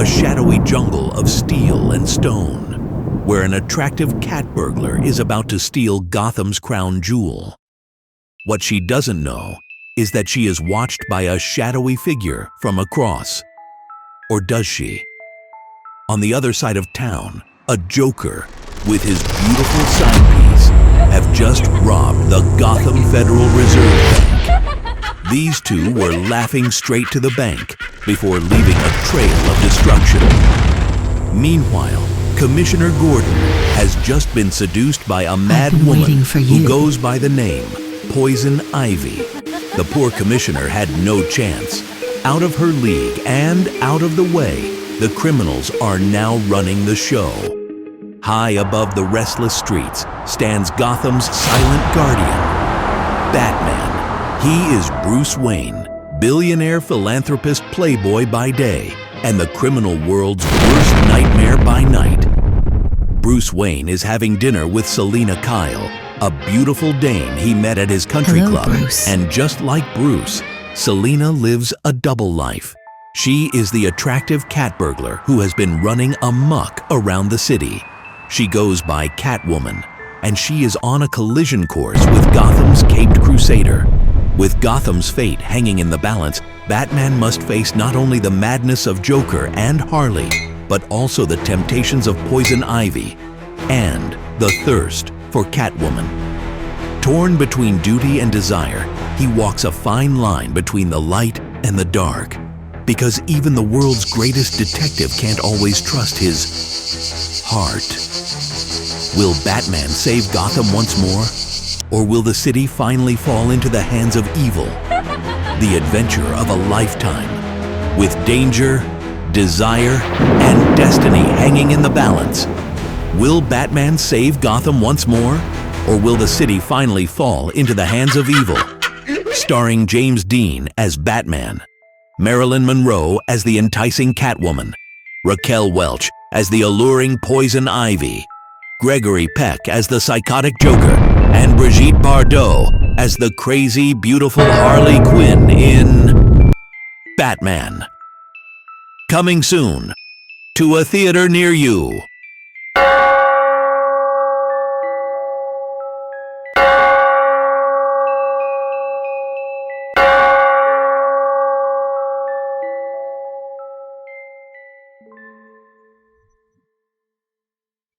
a shadowy jungle of steel and stone, where an attractive cat burglar is about to steal Gotham's crown jewel. What she doesn't know is that she is watched by a shadowy figure from across. Or does she? On the other side of town, a Joker, with his beautiful sidepiece, have just robbed the Gotham Federal Reserve Bank. These two were laughing straight to the bank before leaving a trail of destruction. Meanwhile, Commissioner Gordon has just been seduced by a mad woman who goes by the name Poison Ivy. The poor commissioner had no chance. Out of her league and out of the way, the criminals are now running the show. High above the restless streets stands Gotham's silent guardian, Batman. He is Bruce Wayne, billionaire philanthropist playboy by day, and the criminal world's worst nightmare by night. Bruce Wayne is having dinner with Selina Kyle, a beautiful dame he met at his country club. Bruce. And just like Bruce, Selina lives a double life. She is the attractive cat burglar who has been running amok around the city. She goes by Catwoman, and she is on a collision course with Gotham's caped Crusader. With Gotham's fate hanging in the balance, Batman must face not only the madness of Joker and Harley, but also the temptations of Poison Ivy and the thirst for Catwoman. Torn between duty and desire, he walks a fine line between the light and the dark, because even the world's greatest detective can't always trust his heart. Will Batman save Gotham once more? Or will the city finally fall into the hands of evil? The adventure of a lifetime, with danger, desire, and destiny hanging in the balance. Will Batman save Gotham once more? Or will the city finally fall into the hands of evil? Starring James Dean as Batman, Marilyn Monroe as the enticing Catwoman, Raquel Welch as the alluring Poison Ivy, Gregory Peck as the psychotic Joker, and Brigitte Bardot as the crazy, beautiful Harley Quinn in Batman. Coming soon to a theater near you.